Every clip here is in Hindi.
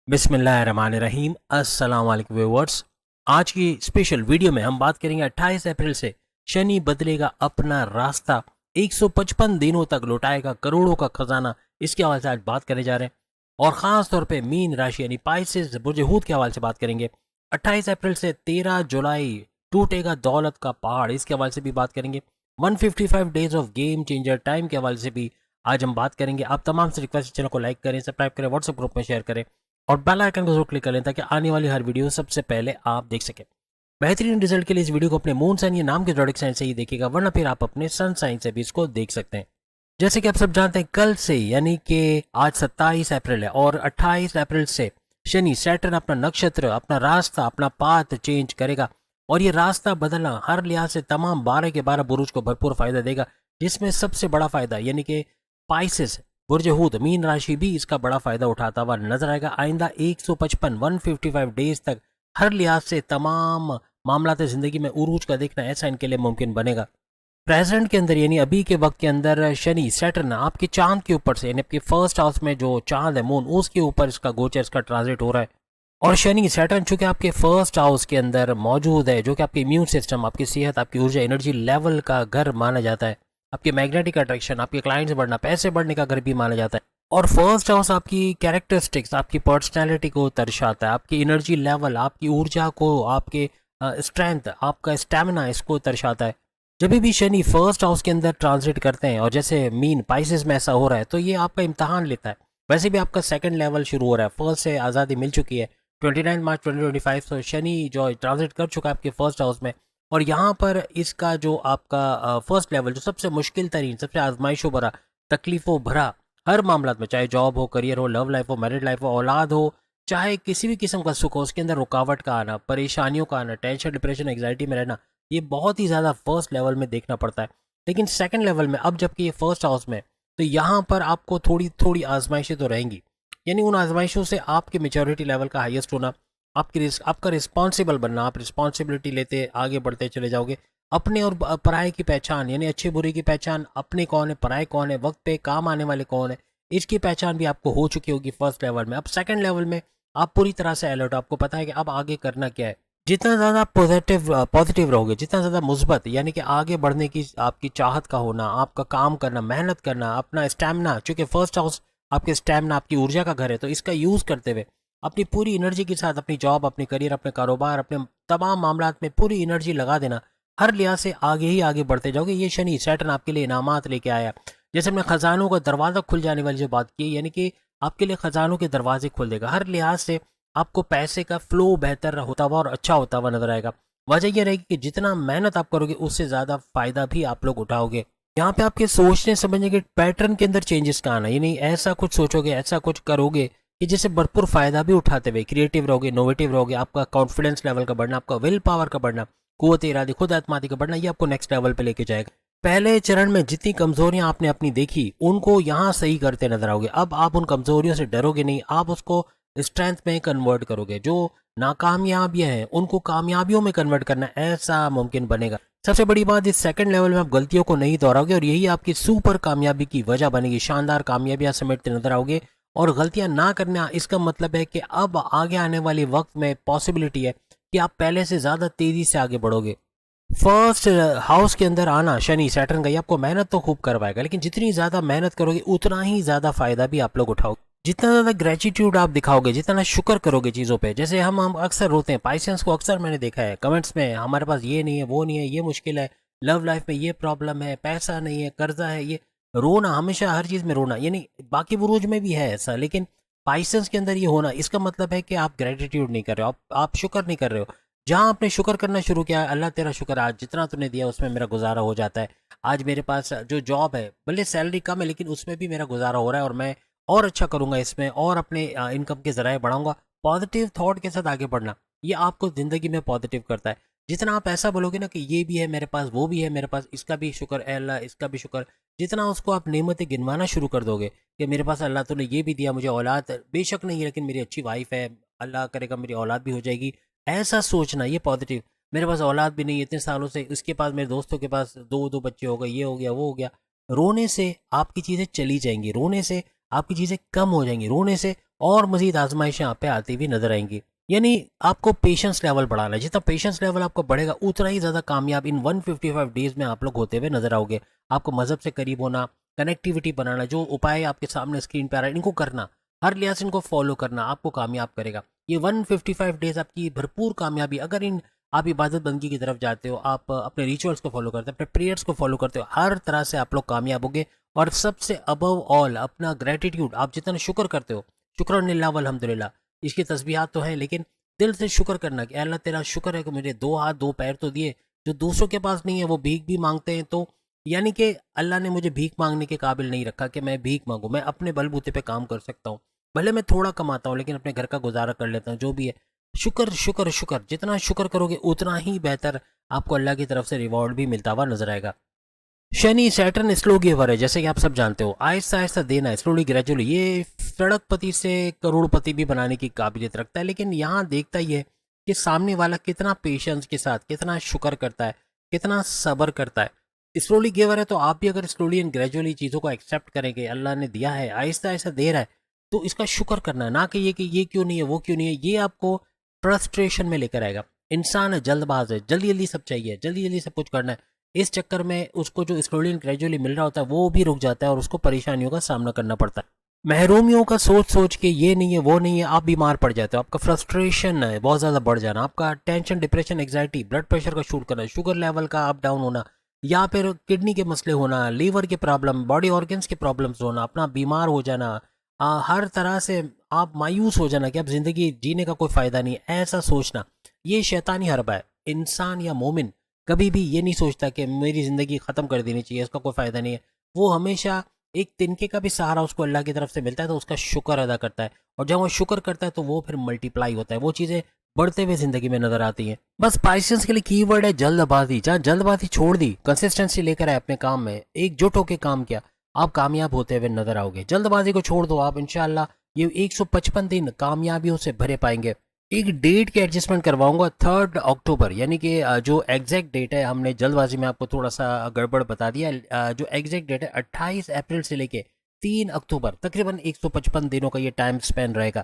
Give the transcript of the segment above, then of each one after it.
बिस्मिल्लाहिर्रहमानिर्रहीम। अस्सलाम वालेकुम व्यूअर्स। आज की स्पेशल वीडियो में हम बात करेंगे 28 अप्रैल से शनि बदलेगा अपना रास्ता, 155 दिनों तक लौटाएगा करोड़ों का खजाना। इसके हवाले से आज बात करने जा रहे हैं और ख़ास तौर पे मीन राशि यानी पाइसेस बुर्ज हूत के हवाले से बात करेंगे। 28 अप्रैल से 13 जुलाई टूटेगा दौलत का पहाड़, इसके हवाले से भी बात करेंगे। 155 days of game changer time के हवाले से भी आज हम बात करेंगे। आप तमाम से रिक्वेस्ट चैनल को लाइक करें, सब्सक्राइब करें, व्हाट्सएप ग्रुप में शेयर करें और बेल आइकन को जरूर क्लिक कर लें ताकि आने वाली हर वीडियो सबसे पहले आप देख सकें। बेहतरीन रिजल्ट के लिए इस वीडियो को अपने मून साइन या नाम के जोडिक साइन से ही देखिएगा, वरना फिर आप अपने सन साइन से भी इसको देख सकते हैं। जैसे कि आप सब जानते हैं, कल से यानी कि आज 27 अप्रैल है और 28 अप्रैल से शनि सैटर्न अपना नक्षत्र, अपना रास्ता, अपना पाथ चेंज करेगा और ये रास्ता बदलना हर लिहाज से तमाम 12 के 12 बुरुज को भरपूर फायदा देगा, जिसमें सबसे बड़ा फायदा यानी कि पाइसेस बुर्ज हूत मीन राशि भी इसका बड़ा फायदा उठाता हुआ नजर आएगा। आइंदा 155 डेज तक हर लिहाज से तमाम मामलात जिंदगी में उरूज का देखना ऐसा इनके लिए मुमकिन बनेगा। प्रेजेंट के अंदर यानी अभी के वक्त के अंदर शनि सैटर्न आपके चांद के ऊपर से यानी आपके फर्स्ट हाउस में जो चांद है मून, उसके ऊपर इसका गोचर, इसका ट्रांजिट हो रहा है। और शनि सैटर्न चूंकि आपके फर्स्ट हाउस के अंदर मौजूद है, जो कि आपके इम्यून सिस्टम, आपकी सेहत, आपकी ऊर्जा, एनर्जी लेवल का घर माना जाता है, आपके मैग्नेटिक अट्रैक्शन, आपके क्लाइंट्स बढ़ना, पैसे बढ़ने का घर भी माना जाता है। और फर्स्ट हाउस आपकी कैरेक्टरिस्टिक्स, आपकी पर्सनैलिटी को दर्शाता है, आपकी एनर्जी लेवल, आपकी ऊर्जा को, आपके स्ट्रेंथ, आपका स्टेमिना, इसको दर्शाता है। जब भी शनि फर्स्ट हाउस के अंदर ट्रांजिट करते हैं और जैसे मीन पाइसेस में ऐसा हो रहा है, तो ये आपका इम्तहान लेता है। वैसे भी आपका सेकंड लेवल शुरू हो रहा है, फर्स्ट से आज़ादी मिल चुकी है 29 मार्च 2025, तो शनि जो ट्रांजिट कर चुका है आपके फर्स्ट हाउस में। और यहाँ पर इसका जो आपका फर्स्ट लेवल, जो सबसे मुश्किल तरीन, सबसे आजमाइशों भरा, तकलीफ़ों भरा हर मामला में, चाहे जॉब हो, करियर हो, लव लाइफ हो, मैरिड लाइफ हो, औलाद हो, चाहे किसी भी किस्म का सुख हो, उसके अंदर रुकावट का आना, परेशानियों का आना, टेंशन, डिप्रेशन, एग्जाइटी में रहना, ये बहुत ही ज़्यादा फर्स्ट लेवल में देखना पड़ता है। लेकिन सेकंड लेवल में अब जबकि ये फर्स्ट हाउस में, तो यहाँ पर आपको थोड़ी थोड़ी आजमाइशें तो रहेंगी। यानी उन आजमाइशों से आपके मेच्योरिटी लेवल का हाईएस्ट होना, आपका रिस्पॉन्सिबल बनना, आप रिस्पॉन्सिबिलिटी लेते आगे बढ़ते चले जाओगे। अपने और पराये की पहचान यानी अच्छे बुरे की पहचान, अपने कौन है, पराये कौन है, वक्त पे काम आने वाले कौन है, इसकी पहचान भी आपको हो चुकी होगी फर्स्ट लेवल में। अब सेकंड लेवल में आप पूरी तरह से अलर्ट, आपको पता है कि अब आगे करना क्या है। जितना ज़्यादा पॉजिटिव रहोगे, जितना ज़्यादा मुस्बत यानी कि आगे बढ़ने की आपकी चाहत का होना, आपका काम करना, मेहनत करना, अपना स्टैमिना, चूँकि फर्स्ट हाउस आपके स्टैमिना, आपकी ऊर्जा का घर है, तो इसका यूज़ करते हुए अपनी पूरी एनर्जी के साथ अपनी जॉब, अपने करियर, अपने कारोबार, अपने तमाम मामलात में पूरी एनर्जी लगा देना, हर लिहाज से आगे ही आगे बढ़ते जाओगे। ये शनि सैटर्न आपके लिए इनामात लेके आया। जैसे हमने खजानों का दरवाज़ा खुल जाने वाली जो बात की, यानी कि आपके लिए खजानों के दरवाजे खुल देगा। हर लिहाज से आपको पैसे का फ्लो बेहतर होता हुआ और अच्छा होता हुआ नजर आएगा। वजह यह रहेगी कि जितना मेहनत आप करोगे उससे ज़्यादा फायदा भी आप लोग उठाओगे। यहाँ पे आपके सोचने समझने के पैटर्न के अंदर चेंजेस का आना, यानी ऐसा कुछ सोचोगे, ऐसा कुछ करोगे कि जिससे भरपूर फायदा भी उठाते हुए क्रिएटिव रहोगे, इनोवेटिव रहोगे। आपका कॉन्फिडेंस लेवल का बढ़ना, आपका विल पावर का बढ़ना, कुव्वत इरादी, खुद एतमादी का बढ़ना, ये आपको नेक्स्ट लेवल पे लेके जाएगा। पहले चरण में जितनी कमजोरियां आपने अपनी देखी, उनको यहाँ सही करते नजर आओगे। अब आप उन कमजोरियों से डरोगे नहीं, आप उसको स्ट्रेंथ में कन्वर्ट करोगे। जो नाकामयाबियां हैं उनको कामयाबियों में कन्वर्ट करना ऐसा मुमकिन बनेगा। सबसे बड़ी बात, इस सेकंड लेवल में आप गलतियों को नहीं दोहराओगे और यही आपकी सुपर कामयाबी की वजह बनेगी। शानदार कामयाबियां समेटते नजर आओगे और गलतियां ना करना, इसका मतलब है कि अब आगे आने वाले वक्त में पॉसिबिलिटी है कि आप पहले से ज़्यादा तेज़ी से आगे बढ़ोगे। फर्स्ट हाउस के अंदर आना शनि सैटर्न का, ये आपको मेहनत तो खूब करवाएगा, लेकिन जितनी ज़्यादा मेहनत करोगे उतना ही ज़्यादा फायदा भी आप लोग उठाओगे। जितना ज़्यादा ग्रेटिट्यूड आप दिखाओगे, जितना शुक्र करोगे चीज़ों पे, जैसे हम अक्सर रोते हैं, पाइसेंस को अक्सर मैंने देखा है कमेंट्स में, हमारे पास ये नहीं है, वो नहीं है, ये मुश्किल है, लव लाइफ में ये प्रॉब्लम है, पैसा नहीं है, कर्जा है, ये रोना, हमेशा हर चीज़ में रोना। यानी बाकी बुरूज में भी है ऐसा, लेकिन पाइसेंस के अंदर ये होना, इसका मतलब है कि आप ग्रेटिट्यूड नहीं कर रहे हो, आप शुक्र नहीं कर रहे हो। जहाँ आपने शुक्र करना शुरू किया, अल्लाह तेरा शुक्र, आज जितना तूने दिया उसमें मेरा गुजारा हो जाता है। आज मेरे पास जो जॉब है, भले सैलरी कम है, लेकिन उसमें भी मेरा गुजारा हो रहा है और मैं और अच्छा करूँगा इसमें और अपने इनकम के ज़राए बढ़ाऊंगा। पॉजिटिव थॉट के साथ आगे बढ़ना, ये आपको ज़िंदगी में पॉजिटिव करता है। जितना आप ऐसा बोलोगे ना कि ये भी है मेरे पास, वो भी है मेरे पास, इसका भी शुक्र है अल्लाह, इसका भी शुक्र, जितना उसको आप नेमतें गिनवाना शुरू कर दोगे कि मेरे पास अल्लाह तूने ये भी दिया, मुझे औलाद बेशक नहीं है लेकिन मेरी अच्छी वाइफ है, अल्लाह करेगा मेरी औलाद भी हो जाएगी, ऐसा सोचना, ये पॉजिटिव। मेरे पास औलाद भी नहीं है इतने सालों से, उसके पास, मेरे दोस्तों के पास दो दो बच्चे हो गए, ये हो गया, वो हो गया। रोने से आपकी चीज़ें चली जाएंगी, रोने से आपकी चीज़ें कम हो जाएंगी, रोने से और मजीद आजमाइशें आप पे आती हुई नजर आएंगी। यानी आपको पेशेंस लेवल बढ़ाना है, जितना पेशेंस लेवल आपका बढ़ेगा उतना ही ज़्यादा कामयाब इन 155 डेज में आप लोग होते हुए नजर आओगे। आपको मज़हब से करीब होना, कनेक्टिविटी बनाना, जो उपाय आपके सामने स्क्रीन पर आ रहा है इनको करना, हर लिहाज से इनको फॉलो करना आपको कामयाब करेगा। ये 155 डेज आपकी भरपूर कामयाबी, अगर इन आप इबादत बंदगी की तरफ जाते हो, आप अपने रिचुअल्स को फॉलो करते हो, अपने प्रेयर्स को फॉलो करते हो, हर तरह से आप लोग कामयाब होगे। और सबसे अबव ऑल अपना ग्रेटिट्यूड, आप जितना शुक्र करते हो, शुक्रनिल्लाह वल्हम्दुलिल्लाह, इसकी तस्बीहात तो हैं, लेकिन दिल से शुक्र करना कि अल्लाह तेरा शुक्र है कि मुझे 2 हाथ 2 पैर तो दिए, जो दूसरों के पास नहीं है वो भीख भी मांगते हैं। तो यानी कि अल्लाह ने मुझे भीख मांगने के काबिल नहीं रखा कि मैं भीख मांगूं, मैं अपने बलबूते पे काम कर सकता हूँ। भले मैं थोड़ा कमाता हूँ लेकिन अपने घर का गुजारा कर लेता हूँ, जो भी है शुक्र शुक्र शुक्र, जितना शुक्र करोगे उतना ही बेहतर आपको अल्लाह की तरफ से रिवॉर्ड भी मिलता हुआ नजर आएगा। शनि सैटर्न स्लो गिवर है, जैसे कि आप सब जानते हो, आहिस्ता आहिस्ता देना है, स्लोली ग्रेजुअली। ये सड़कपति से करोड़पति भी बनाने की काबिलियत रखता है, लेकिन यहाँ देखता ही है कि सामने वाला कितना पेशेंस के साथ, कितना शुक्र करता है, कितना सब्र करता है। स्लोली गिवर है तो आप भी अगर स्लोली एंड ग्रेजुअली चीज़ों को एक्सेप्ट करेंगे, अल्लाह ने दिया है, आहिस्ता आहिस्ता दे रहा है, तो इसका शुक्र करना है, ना कि ये क्यों नहीं है, वो क्यों नहीं है। ये आपको फ्रस्ट्रेशन में लेकर आएगा। इंसान है, जल्दबाज है, जल्दी जल्दी सब चाहिए, जल्दी जल्दी सब कुछ करना है। इस चक्कर में उसको जो स्लोली एंड ग्रेजुअली मिल रहा होता है वो भी रुक जाता है और उसको परेशानियों का सामना करना पड़ता है। महरूमियों का सोच सोच के ये नहीं है वो नहीं है, आप बीमार पड़ जाते हो, आपका फ्रस्ट्रेशन है बहुत ज़्यादा बढ़ जाना, आपका tension, depression, anxiety, blood pressure का शूट करना, शुगर लेवल का अप डाउन होना, या फिर किडनी के मसले होना, लीवर के प्रॉब्लम, बॉडी ऑर्गन्स के प्रॉब्लम्स होना, अपना बीमार हो जाना, हर तरह से आप मायूस हो जाना कि अब ज़िंदगी जीने का कोई फ़ायदा नहीं, ऐसा सोचना, ये शैतानी हरबा है। इंसान या मोमिन कभी भी ये नहीं सोचता कि मेरी ज़िंदगी ख़त्म कर देनी चाहिए, इसका कोई फ़ायदा नहीं है। वो हमेशा एक तिनके का भी सहारा उसको अल्लाह की तरफ से मिलता है तो उसका शुक्र अदा करता है, और जब वो शुक्र करता है तो वो फिर मल्टीप्लाई होता है, वो चीज़ें बढ़ते हुए ज़िंदगी में नज़र आती हैं। बस पाइसेंस के लिए कीवर्ड है जल्दबाजी। जहाँ जल्दबाजी छोड़ दी, कंसिस्टेंसी लेकर आए अपने काम में, एकजुट होकर काम किया, आप कामयाब होते हुए नजर आओगे। जल्दबाजी को छोड़ दो, आप इंशाल्लाह ये 155 दिन कामयाबियों से भरे पाएंगे। एक डेट के एडजस्टमेंट करवाऊंगा 3 अक्टूबर, यानी कि जो एग्जैक्ट डेट है, हमने जल्दबाजी में आपको थोड़ा सा गड़बड़ बता दिया। जो एग्जैक्ट डेट है 28 अप्रैल से लेके 3 अक्टूबर, तकरीबन 155 दिनों का ये टाइम स्पेन रहेगा।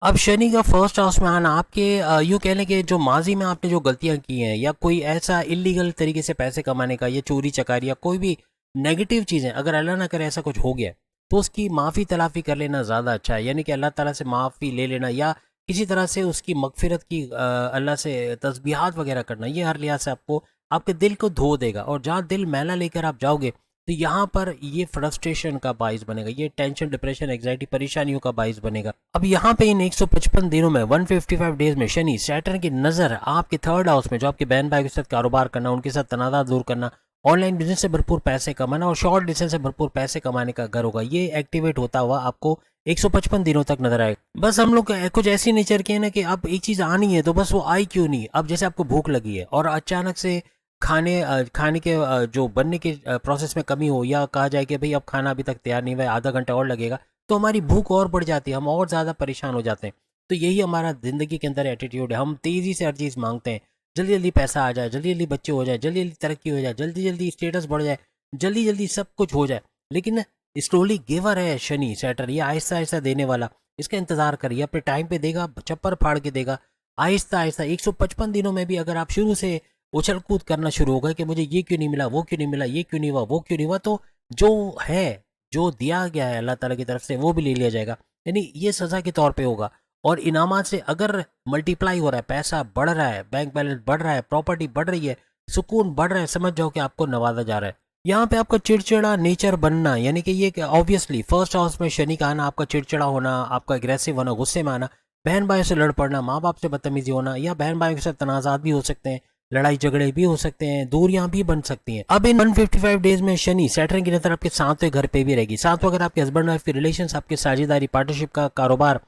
अब शनि का फर्स्ट हाउस में आना आपके यूँ कह लें कि जो माजी में आपने जो गलतियां की हैं, या कोई ऐसा इलीगल तरीके से पैसे कमाने का, या चोरी चकारी, या कोई भी नेगेटिव चीज़ें, अगर अल्लाह ना करे ऐसा कुछ हो गया तो उसकी माफ़ी तलाफ़ी कर लेना ज़्यादा अच्छा है। यानी कि अल्लाह ताला से माफ़ी ले लेना, या किसी तरह से उसकी मगफिरत की अल्लाह से तस्बीहात वगैरह करना, ये हर लिहाज से आपको आपके दिल को धो देगा। और जहाँ दिल मैला लेकर आप जाओगे तो यहाँ पर ये फ्रस्ट्रेशन का बाइस बनेगा, ये टेंशन, डिप्रेशन, एग्जाइटी, परेशानियों का बाइस बनेगा। अब यहाँ पे इन 155 दिनों में 155 डेज में शनि सैटर्न की नज़र आपके 3rd हाउस में, जो आपके बहन भाई के साथ कारोबार करना, उनके साथ तनाज़ा दूर करना, ऑनलाइन बिजनेस से भरपूर पैसे कमाना और शॉर्ट डिस्टेंस से भरपूर पैसे कमाने का घर होगा, ये एक्टिवेट होता हुआ आपको 155 दिनों तक नजर आएगा। बस हम लोग कुछ ऐसी नेचर के हैं ना कि अब एक चीज़ आनी है तो बस वो आई क्यों नहीं। अब जैसे आपको भूख लगी है और अचानक से खाने के जो बनने के प्रोसेस में कमी हो, या कहा जाए कि भाई अब खाना अभी तक तैयार नहीं हुआ है, आधा घंटा और लगेगा, तो हमारी भूख और बढ़ जाती है, हम और ज़्यादा परेशान हो जाते हैं। तो यही हमारा ज़िंदगी के अंदर एटीट्यूड है, हम तेज़ी से हर चीज़ मांगते हैं, जल्दी जल्दी पैसा आ जाए, जल्दी जल्दी बच्चे हो जाए, जल्दी जल्दी तरक्की हो जाए, जल्दी जल्दी स्टेटस बढ़ जाए, जल्दी जल्दी सब कुछ हो जाए। लेकिन स्लोली गिवर है शनि सैटर्न, ये आहिस्ता आहिस्ता देने वाला, इसका इंतजार करिए, अपने टाइम पे देगा, चप्पर फाड़ के देगा, आहिस्ता आहिस्ता। 155 दिनों में भी अगर आप शुरू से उछल कूद करना शुरू हो गए कि मुझे ये क्यों नहीं मिला, वो क्यों नहीं मिला, ये क्यों नहीं हुआ, वो क्यों नहीं हुआ, तो जो है, जो दिया गया है अल्लाह ताला की तरफ से, वो भी ले लिया जाएगा। यानी ये सज़ा के तौर पे होगा। और इनामात से अगर मल्टीप्लाई हो रहा है, पैसा बढ़ रहा है, बैंक बैलेंस बढ़ रहा है, प्रॉपर्टी बढ़ रही है, सुकून बढ़ रहा है, समझ जाओ कि आपको नवाजा जा रहा है। यहाँ पे आपका चिड़चिड़ा नेचर बनना, यानी कि ये ऑब्वियसली फर्स्ट हाउस में शनि का आना, आपका चिड़चिड़ा होना, आपका अग्रेसिव होना, गुस्से में आना, बहन भाई से लड़ पड़ना, माँ बाप से बदतमीजी होना, या बहन भाई के साथ तनाज़ात भी हो सकते हैं, लड़ाई झगड़े भी हो सकते हैं, दूरियां भी बन सकती हैं। अब इन 155 डेज में शनि सैटर्न की नजर आपके 7वें घर पे भी रहेगी। 7वां घर आपके हस्बैंड वाइफ के रिलेशन, आपके साझेदारी, पार्टनरशिप का कारोबार,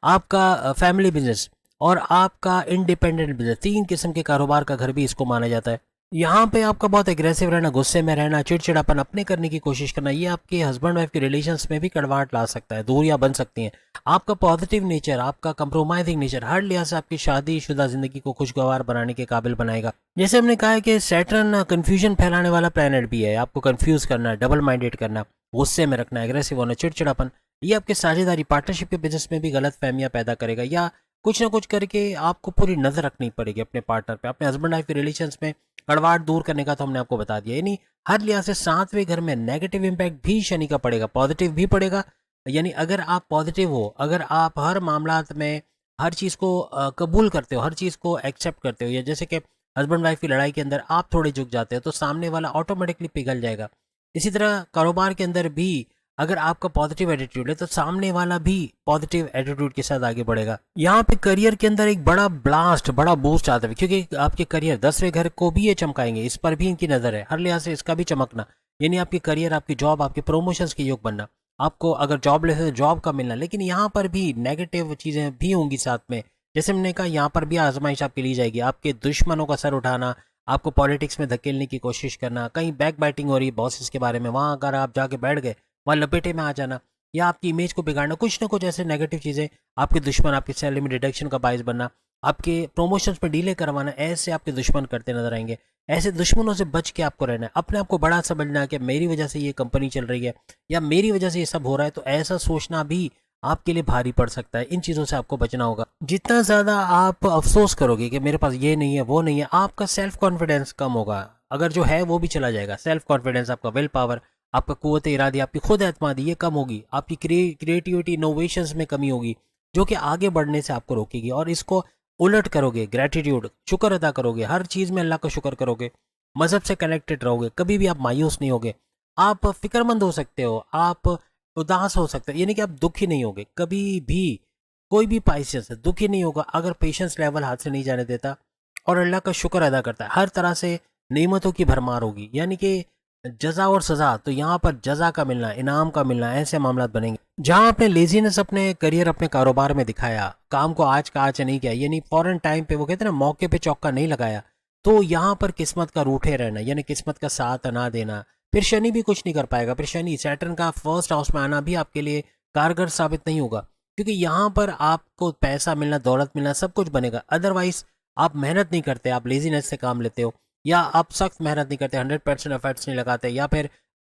आपका फैमिली बिजनेस और आपका इंडिपेंडेंट बिजनेस, 3 किस्म के कारोबार का घर भी इसको माना जाता है। यहाँ पे आपका बहुत एग्रेसिव रहना, गुस्से में रहना, चिड़चिड़ापन अपने करने की कोशिश करना, ये आपके हस्बैंड वाइफ के रिलेशंस में भी कड़वाहट ला सकता है, दूरियां बन सकती हैं। आपका पॉजिटिव नेचर, आपका कंप्रोमाइजिंग नेचर हर लिहाज से आपकी शादीशुदा जिंदगी को खुशगवार बनाने के काबिल बनाएगा। जैसे हमने कहा है कि सैटर्न कंफ्यूजन फैलाने वाला प्लैनेट भी है, आपको कंफ्यूज करना, डबल माइंडेड करना, गुस्से में रखना, एग्रेसिव होना, चिड़चिड़ापन, ये आपके साझेदारी पार्टनरशिप के बिजनेस में भी गलत फहमियाँ पैदा करेगा, या कुछ ना कुछ करके आपको पूरी नज़र रखनी पड़ेगी अपने पार्टनर पे। अपने हस्बैंड वाइफ के रिलेशंस में कड़वाहट दूर करने का तो हमने आपको बता दिया। यानी हर लिहाज से सातवें घर में नेगेटिव इम्पैक्ट भी शनि का पड़ेगा, पॉजिटिव भी पड़ेगा। यानी अगर आप पॉजिटिव हो, अगर आप हर मामलात में हर चीज़ को कबूल करते हो, हर चीज़ को एक्सेप्ट करते हो, या जैसे कि हस्बैंड वाइफ की लड़ाई के अंदर आप थोड़े झुक जाते हो तो सामने वाला ऑटोमेटिकली पिघल जाएगा। इसी तरह कारोबार के अंदर भी अगर आपका पॉजिटिव एटीट्यूड है तो सामने वाला भी पॉजिटिव एटीट्यूड के साथ आगे बढ़ेगा। यहाँ पे करियर के अंदर एक बड़ा ब्लास्ट, बड़ा बूस्ट आता है, क्योंकि आपके करियर 10वें घर को भी ये चमकाएंगे, इस पर भी इनकी नज़र है, हर लिहाज से इसका भी चमकना। यानी आपकी करियर, आपकी जॉब, आपके प्रमोशंस के योग बनना, आपको अगर जॉब लेते तो जॉब का मिलना। लेकिन यहाँ पर भी नेगेटिव चीज़ें भी होंगी साथ में। जैसे मैंने कहा, यहाँ पर भी आजमाइश आपकी ली जाएगी, आपके दुश्मनों का सर उठाना, आपको पॉलिटिक्स में धकेलने की कोशिश करना, कहीं बैक बाइटिंग हो रही है बॉसेस के बारे में, वहाँ अगर आप जाके बैठ गए, वहाँ लपेटे में आ जाना, या आपकी इमेज को बिगाड़ना, कुछ ना कुछ ऐसे नेगेटिव चीज़ें, आपके दुश्मन आपकी सैलरी में डिडक्शन का बायस बनना, आपके प्रमोशंस में डिले करवाना, ऐसे आपके दुश्मन करते नजर आएंगे। ऐसे दुश्मनों से बच के आपको रहना है। अपने आप को बड़ा समझना है कि मेरी वजह से ये कंपनी चल रही है या मेरी वजह से ये सब हो रहा है, तो ऐसा सोचना भी आपके लिए भारी पड़ सकता है। इन चीज़ों से आपको बचना होगा। जितना ज़्यादा आप अफसोस करोगे कि मेरे पास ये नहीं है, वो नहीं है, आपका सेल्फ कॉन्फिडेंस कम होगा, अगर जो है वो भी चला जाएगा। सेल्फ कॉन्फिडेंस, आपका विल पावर, आपका कुव्वत इरादी, आपकी खुद एतमादी ये कम होगी। आपकी क्रिएटिविटी, इनोवेशंस में कमी होगी, जो कि आगे बढ़ने से आपको रोकेगी। और इसको उलट करोगे, ग्रेटिट्यूड, शुक्र अदा करोगे, हर चीज़ में अल्लाह का शुक्र करोगे, मज़हब से कनेक्टेड रहोगे, कभी भी आप मायूस नहीं होगे, आप फिक्रमंद हो सकते हो, आप उदास हो सकते हो, यानी कि आप दुखी नहीं होगे कभी भी। कोई भी पाइसेस दुखी नहीं होगा अगर पेशेंस लेवल हाथ से नहीं जाने देता और अल्लाह का शुक्र अदा करता है। हर तरह से नेमतों की भरमार होगी, यानी कि जजा और सजा, तो यहाँ पर जजा का मिलना, इनाम का मिलना, ऐसे मामला बनेंगे। जहाँ आपने लेजीनेस अपने करियर, अपने कारोबार में दिखाया, काम को आज का आज नहीं किया, यानी फौरन टाइम पे, वो कहते हैं ना, मौके पे चौका नहीं लगाया, तो यहाँ पर किस्मत का रूठे रहना, यानी किस्मत का साथ ना देना, फिर शनि भी कुछ नहीं कर पाएगा। फिर शनि, सैटर्न का फर्स्ट हाउस में आना भी आपके लिए कारगर साबित नहीं होगा, क्योंकि यहाँ पर आपको पैसा मिलना, दौलत मिलना, सब कुछ बनेगा। अदरवाइज आप मेहनत नहीं करते, आप लेजीनेस से काम लेते हो, या आप सख्त मेहनत नहीं करते, 100% एफर्ट्स नहीं लगाते, या फिर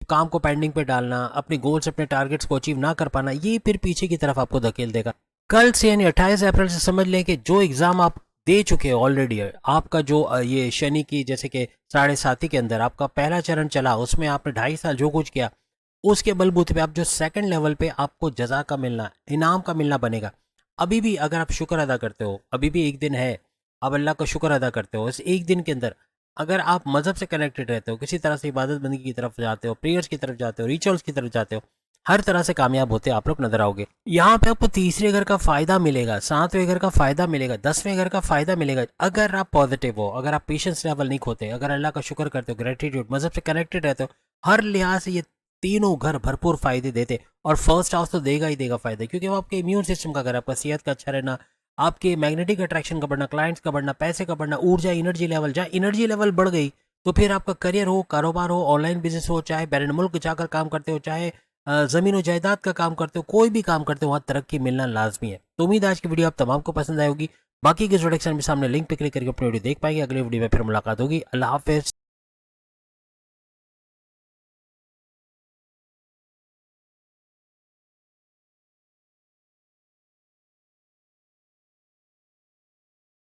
काम को पेंडिंग पे डालना, अपने गोल्स, अपने टारगेट्स को अचीव ना कर पाना, ये फिर पीछे की तरफ आपको धकेल देगा। कल से यानी 28 अप्रैल से समझ लें कि जो एग्ज़ाम आप दे चुके हो ऑलरेडी, आपका जो ये शनि की जैसे कि 7.5 के अंदर आपका पहला चरण चला, उसमें आपने 2.5 साल जो कुछ किया, उसके बलबूते पे आप जो सेकंड लेवल पे आपको जजा का मिलना, इनाम का मिलना बनेगा। अभी भी अगर आप शुक्र अदा करते हो, अभी भी एक दिन है, आप अल्लाह का शुक्र अदा करते हो, इस एक दिन के अंदर अगर आप मज़हब से कनेक्टेड रहते हो, किसी तरह से इबादत बंदी की तरफ जाते हो, प्रेयर्स की तरफ जाते हो, रिचुअल्स की तरफ जाते हो, हर तरह से कामयाब होते आप लोग नजर आओगे। यहाँ पे आपको तीसरे घर का फायदा मिलेगा, 7वें घर का फायदा मिलेगा, 10वें घर का फायदा मिलेगा। अगर आप पॉजिटिव हो, अगर आप पेशेंस लेवल नहीं खोते, अगर अल्लाह का शुक्र करते हो, ग्रेटिट्यूड, मज़हब से कनेक्टेड रहते हो, हर लिहाज से ये तीनों घर भरपूर फायदे देते। और फर्स्ट हाउस तो देगा ही देगा फायदे, क्योंकि वो आपके इम्यून सिस्टम का घर, आपका सेहत का अच्छा रहना, आपके मैग्नेटिक अट्रैक्शन का बढ़ना, क्लाइंट्स का बढ़ना, पैसे का बढ़ना, ऊर्जा, एनर्जी लेवल, जहाँ एनर्जी लेवल बढ़ गई तो फिर आपका करियर हो, कारोबार हो, ऑनलाइन बिजनेस हो, चाहे बैरून मुल्क जाकर काम करते हो, चाहे ज़मीन और जायदाद का काम करते हो, कोई भी काम करते हो, वहाँ तरक्की मिलना लाजमी है। तो उम्मीद है आज की वीडियो आप तमाम को पसंद आई होगी। बाकी के इंट्रोडक्शन में सामने लिंक पे क्लिक करके अपनी वीडियो देख पाएंगे। अगले वीडियो में फिर मुलाकात होगी। अल्लाह हाफिज़।